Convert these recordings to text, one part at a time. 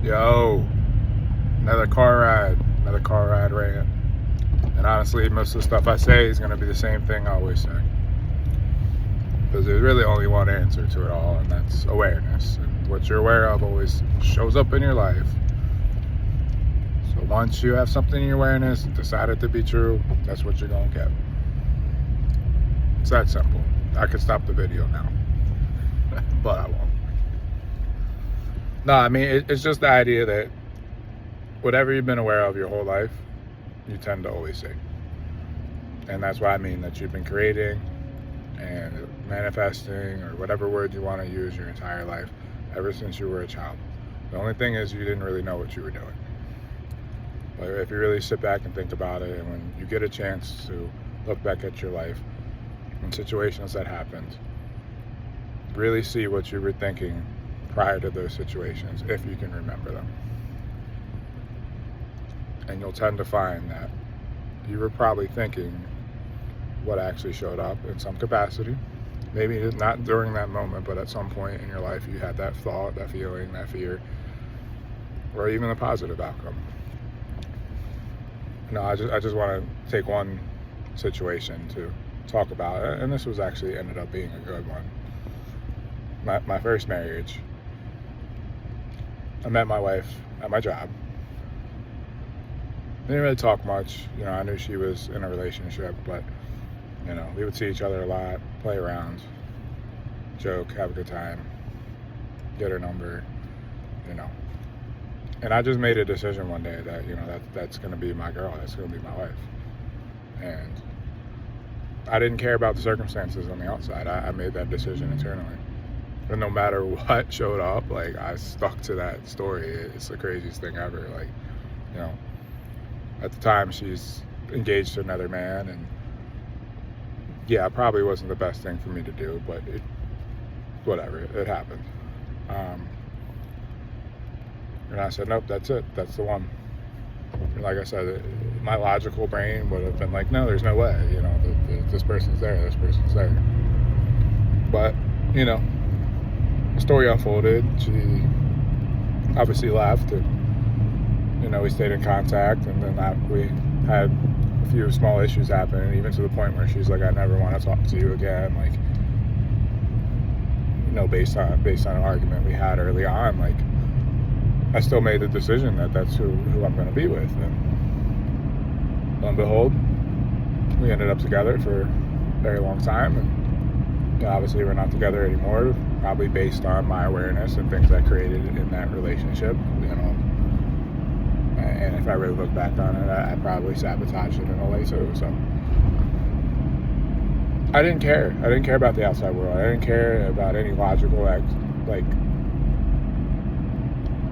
Yo, another car ride rant. And honestly, most of the stuff I say is going to be the same thing I always say. Because there's really only one answer to it all, and that's awareness. And what you're aware of always shows up in your life. So once you have something in your awareness and decide it to be true, that's what you're going to get. It's that simple. I could stop the video now, but I won't. No, I mean, it's just the idea that whatever you've been aware of your whole life, you tend to always see. And that's what I mean, that you've been creating and manifesting, or whatever word you want to use, your entire life, ever since you were a child. The only thing is you didn't really know what you were doing. But if you really sit back and think about it, and when you get a chance to look back at your life and situations that happened, really see what you were thinking prior to those situations, if you can remember them. And you'll tend to find that you were probably thinking what actually showed up in some capacity. Maybe not during that moment, but at some point in your life you had that thought, that feeling, that fear, or even a positive outcome. No, I just want to take one situation to talk about it, and this was actually ended up being a good one. My first marriage. I met my wife at my job. Didn't really talk much. I knew she was in a relationship, but we would see each other a lot, play around, joke, have a good time, get her number, And I just made a decision one day that, that's going to be my girl, that's going to be my wife. And I didn't care about the circumstances on the outside. I made that decision internally. And no matter what showed up, I stuck to that story. It's the craziest thing ever. At the time, she's engaged to another man, and yeah, it probably wasn't the best thing for me to do, but whatever, it happened. And I said, nope, that's it, that's the one. And like I said, my logical brain would have been like, no, there's no way, this person's there, But, the story unfolded. She obviously left, and we stayed in contact, and then we had a few small issues happen, and even to the point where she's like, I never want to talk to you again, based on an argument we had early on. I still made the decision that that's who I'm going to be with, and lo and behold, we ended up together for a very long time, and obviously we're not together anymore, probably based on my awareness and things I created in that relationship, and if I really look back on it, I probably sabotaged it in a way too. So I didn't care about the outside world. I didn't care about any logical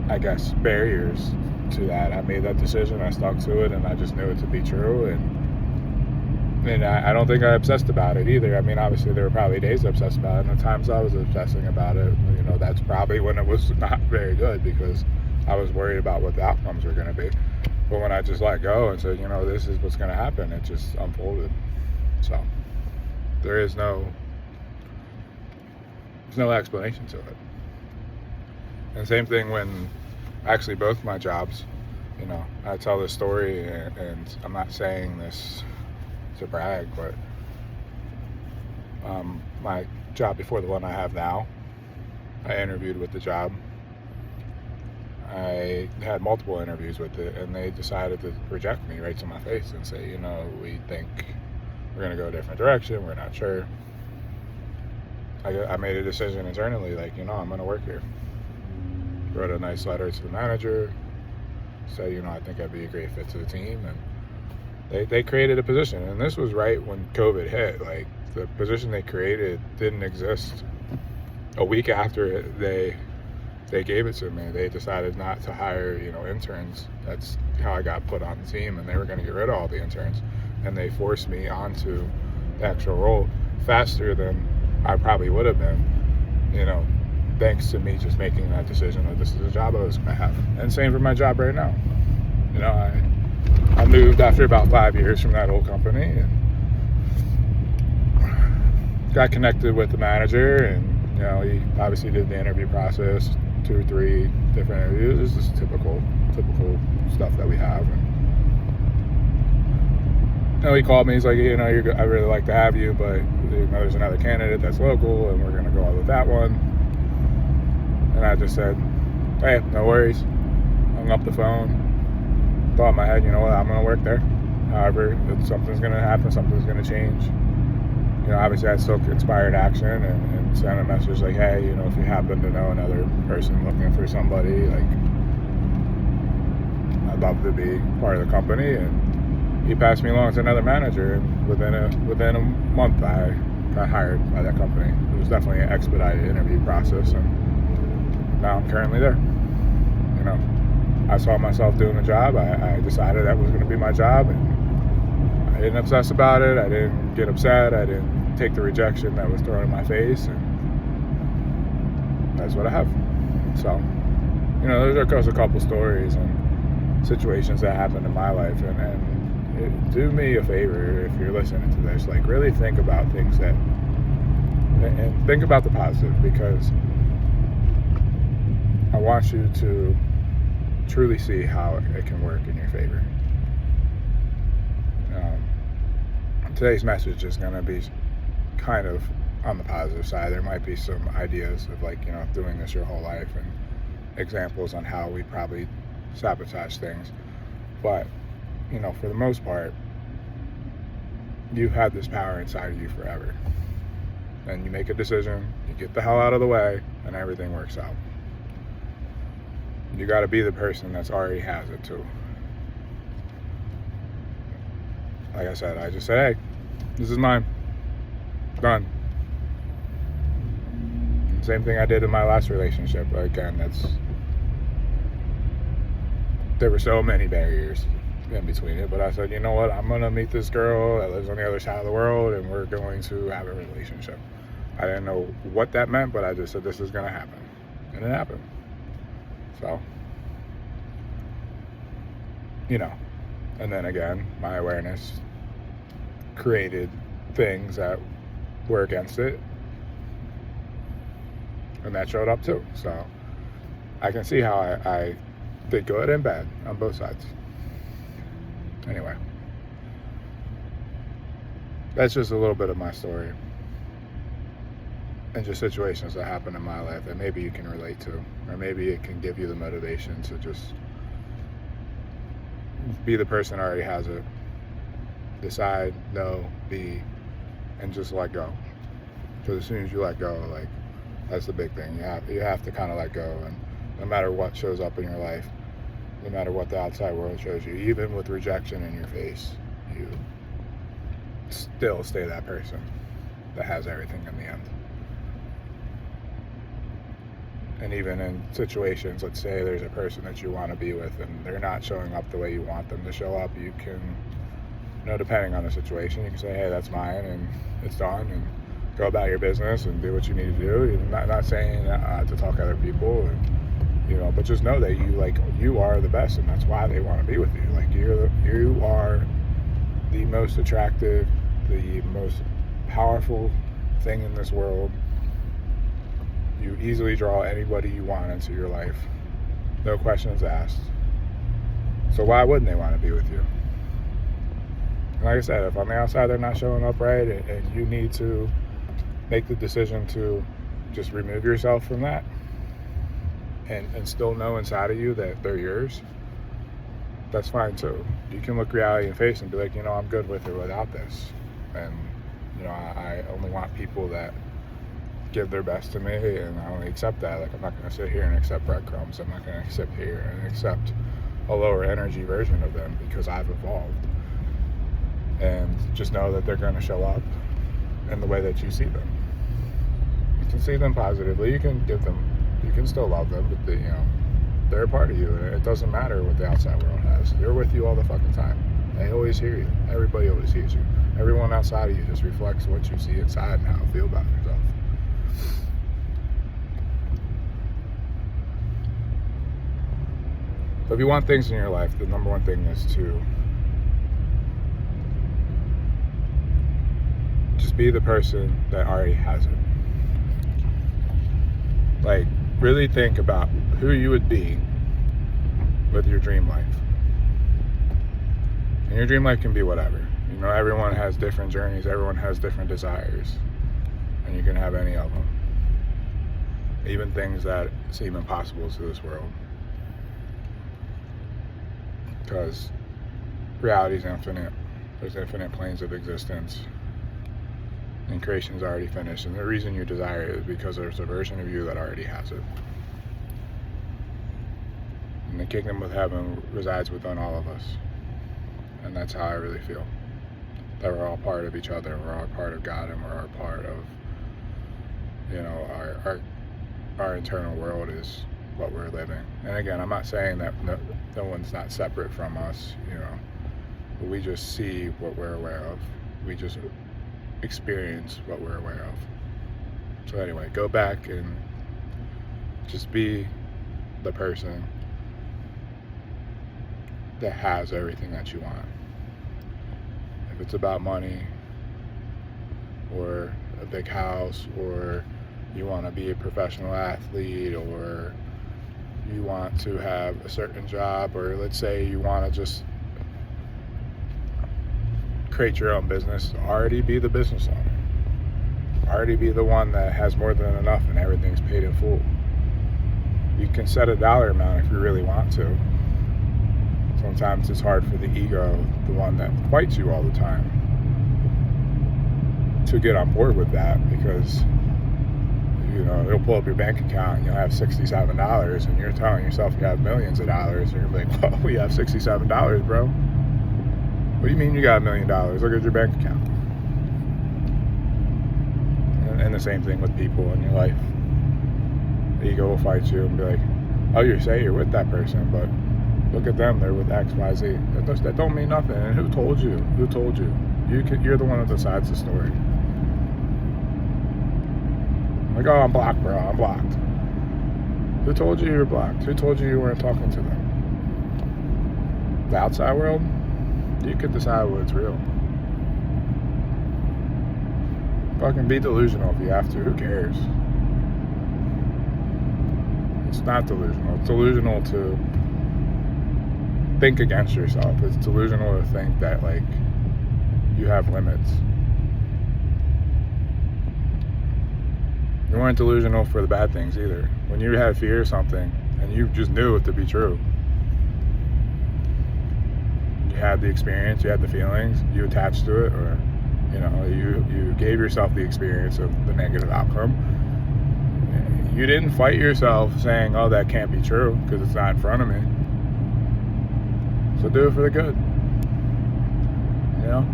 I guess barriers to that. I made that decision, I stuck to it, and I just knew it to be true, and I don't think I obsessed about it either. I mean, obviously there were probably days I obsessed about it, and the times I was obsessing about it, that's probably when it was not very good, because I was worried about what the outcomes were going to be. But when I just let go and said, this is what's going to happen, it just unfolded. So there's no explanation to it. And same thing when actually both my jobs, I tell this story, and I'm not saying this to brag, but my job before the one I have now, I interviewed with the job. I had multiple interviews with it, and they decided to reject me right to my face and say, we think we're going to go a different direction, we're not sure. I made a decision internally, I'm going to work here. Wrote a nice letter to the manager, said, I think I'd be a great fit to the team, and they created a position, and this was right when COVID hit. The position they created didn't exist. A week after they gave it to me, they decided not to hire, interns. That's how I got put on the team, and they were going to get rid of all the interns, and they forced me onto the actual role faster than I probably would have been, thanks to me just making that decision that this is a job I was going to have. And same for my job right now. I moved after about 5 years from that old company, and got connected with the manager, and he obviously did the interview process, 2 or 3 different interviews, challenges, just typical stuff that we have. And, he called me. He's like, I really like to have you, but there's another candidate that's local, and we're going to go out with that one. And I just said, hey, no worries. Hung up the phone. Thought in my head, you know what, I'm going to work there. However, if something's going to happen, something's going to change. Obviously I still inspired action and sent a message like, hey, if you happen to know another person looking for somebody, like, I'd love to be part of the company. And he passed me along to another manager, and within a month I got hired by that company. It was definitely an expedited interview process, and now I'm currently there. I saw myself doing the job. I decided that was going to be my job, and I didn't obsess about it. I didn't get upset. I didn't take the rejection that was thrown in my face, and that's what I have. So, there's a couple stories and situations that happened in my life, and do me a favor if you're listening to this, like, really think about things and think about the positive, because I want you to truly see how it can work in your favor. Today's message is going to be kind of on the positive side. There might be some ideas of, like, doing this your whole life and examples on how we probably sabotage things, but for the most part, you've had this power inside of you forever. And you make a decision, you get the hell out of the way, and everything works out. You got to be the person that's already has it too. Like I said, I just said, hey, this is mine. Done. Same thing I did in my last relationship. Again, there were so many barriers in between it, but I said, you know what, I'm gonna meet this girl that lives on the other side of the world, and we're going to have a relationship. I didn't know what that meant, but I just said this is gonna happen, and it happened. So, and then again, my awareness created things that were against it, and that showed up too. So I can see how I did good and bad on both sides. Anyway, that's just a little bit of my story and just situations that happened in my life that maybe you can relate to, or maybe it can give you the motivation to just be the person who already has it. Decide, know, be, and just let go. Because as soon as you let go, like, that's the big thing. You have to kind of let go, and no matter what shows up in your life, no matter what the outside world shows you, even with rejection in your face, you still stay that person that has everything in the end. And even in situations, let's say there's a person that you want to be with and they're not showing up the way you want them to show up, you can, depending on the situation, you can say, hey, that's mine, and it's done, and go about your business and do what you need to do. You're not saying to talk to other people, and but just know that you are the best, and that's why they want to be with you. Like, you are the most attractive, the most powerful thing in this world. You easily draw anybody you want into your life, no questions asked. So why wouldn't they want to be with you? And like I said, if on the outside they're not showing up right, and you need to make the decision to just remove yourself from that, and still know inside of you that they're yours, that's fine too. You can look reality in the face and be like, I'm good with or without this. And, I only want people that give their best to me, and I only accept that. Like, I'm not going to sit here and accept breadcrumbs. I'm not going to sit here and accept a lower energy version of them, because I've evolved. And just know that they're going to show up in the way that you see them. You can see them positively. You can still love them, but they're a part of you, and it doesn't matter what the outside world has. They're with you all the fucking time. They always hear you. Everybody always hears you. Everyone outside of you just reflects what you see inside and how you feel about yourself. So if you want things in your life, the number one thing is to just be the person that already has it. Like, really think about who you would be with your dream life. And your dream life can be whatever. You know, everyone has different journeys, everyone has different desires, and you can have any of them. Even things that seem impossible to this world. Because reality is infinite. There's infinite planes of existence. And creation's already finished. And the reason you desire it is because there's a version of you that already has it. And the kingdom of heaven resides within all of us. And that's how I really feel. That we're all part of each other. We're all part of God, and we're all part of, you know, our internal world is what we're living. And again, I'm not saying that no one's not separate from us, you know. But we just see what we're aware of. We just experience what we're aware of. So anyway, go back and just be the person that has everything that you want. If it's about money or a big house, or you want to be a professional athlete, or you want to have a certain job, or let's say you want to just create your own business, already be the business owner. Already be the one that has more than enough and everything's paid in full. You can set a dollar amount if you really want to. Sometimes it's hard for the ego, the one that fights you all the time, to get on board with that, because you know, you'll pull up your bank account and you'll have $67 and you're telling yourself you have millions of dollars, and you're like, well, we have $67, bro. What do you mean you got $1 million? Look at your bank account. And the same thing with people in your life. The ego will fight you and be like, oh, you say you're with that person, but look at them, they're with X, Y, Z. That don't mean nothing. And who told you? Who told you? You're the one that decides the story. Like, oh, I'm blocked, bro. I'm blocked. Who told you you were blocked? Who told you you weren't talking to them? The outside world? You could decide what's real. Fucking be delusional if you have to. Who cares? It's not delusional. It's delusional to think against yourself. It's delusional to think that, like, you have limits. You weren't delusional for the bad things either. When you had fear of something and you just knew it to be true, you had the experience, you had the feelings, you attached to it, or you know, you gave yourself the experience of the negative outcome. You didn't fight yourself saying, oh, that can't be true because it's not in front of me. So do it for the good. You know?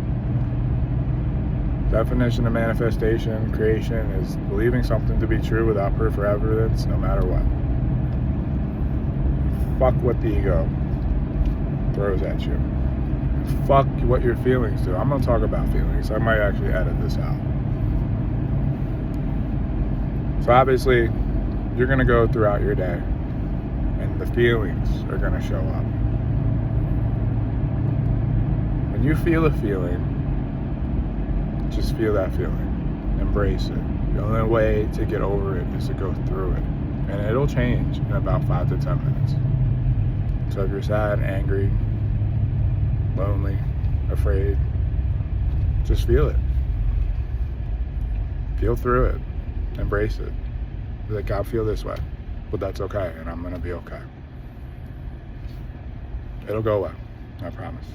Definition of manifestation, creation, is believing something to be true without proof or evidence, no matter what. Fuck what the ego throws at you. Fuck what your feelings do. I'm going to talk about feelings. I might actually edit this out. So obviously, you're going to go throughout your day, and the feelings are going to show up. When you feel a feeling, just feel that feeling. Embrace it. The only way to get over it is to go through it. And it'll change in about 5 to 10 minutes. So if you're sad, angry, lonely, afraid, just feel it. Feel through it. Embrace it. Be like, I feel this way, but that's okay, and I'm going to be okay. It'll go away. I promise.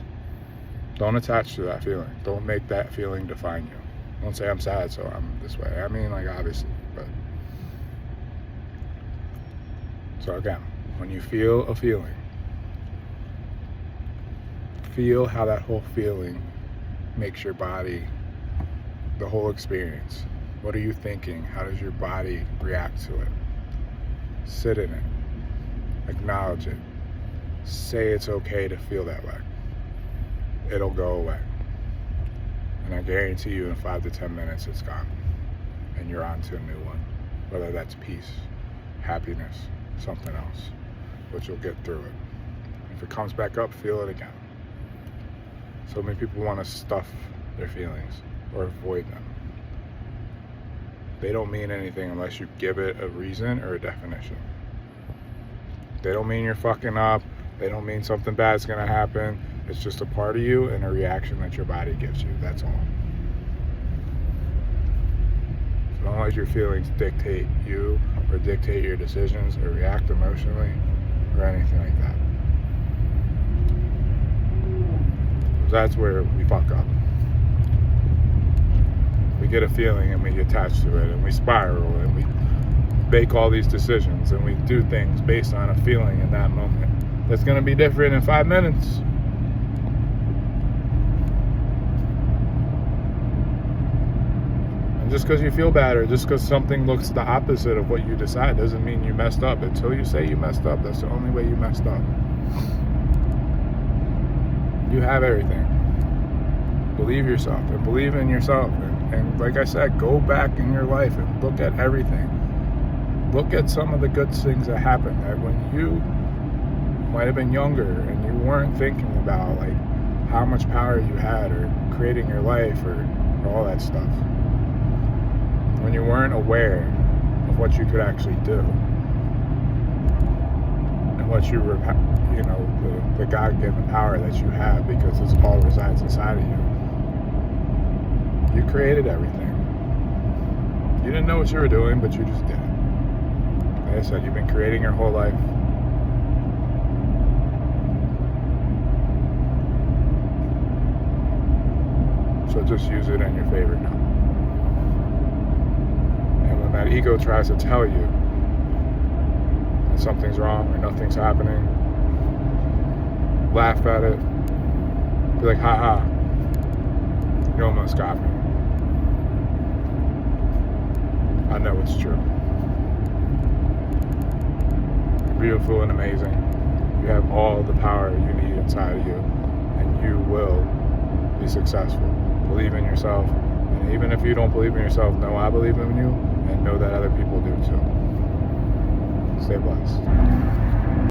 Don't attach to that feeling. Don't make that feeling define you. Don't say I'm sad, so I'm this way. I mean, like, obviously, but. So again, when you feel a feeling, feel how that whole feeling makes your body, the whole experience. What are you thinking? How does your body react to it? Sit in it. Acknowledge it. Say it's okay to feel that way. It'll go away. And I guarantee you in 5 to 10 minutes it's gone. And you're on to a new one. Whether that's peace, happiness, something else. But you'll get through it. If it comes back up, feel it again. So many people want to stuff their feelings or avoid them. They don't mean anything unless you give it a reason or a definition. They don't mean you're fucking up. They don't mean something bad's going to happen. It's just a part of you and a reaction that your body gives you. That's all. So don't let your feelings dictate you or dictate your decisions or react emotionally or anything like that. That's where we fuck up. We get a feeling and we attach to it and we spiral and we make all these decisions and we do things based on a feeling in that moment that's going to be different in 5 minutes. And just because you feel bad or just because something looks the opposite of what you decide doesn't mean you messed up. Until you say you messed up, that's the only way you messed up. You have everything. Believe yourself and believe in yourself. And like I said, go back in your life and look at everything. Look at some of the good things that happened. That when you might have been younger and you weren't thinking about like how much power you had or creating your life or all that stuff. When you weren't aware of what you could actually do. And what you were, the God-given power that you have, because it all resides inside of you. You created everything. You didn't know what you were doing, but you just did it. Like I said, you've been creating your whole life. So just use it in your favor now. And when that ego tries to tell you that something's wrong or nothing's happening, laugh at it. Be like, haha, you almost got me. I know it's true. You're beautiful and amazing. You have all the power you need inside of you, and you will be successful. Believe in yourself, and even if you don't believe in yourself, know I believe in you, and know that other people do too. Stay blessed.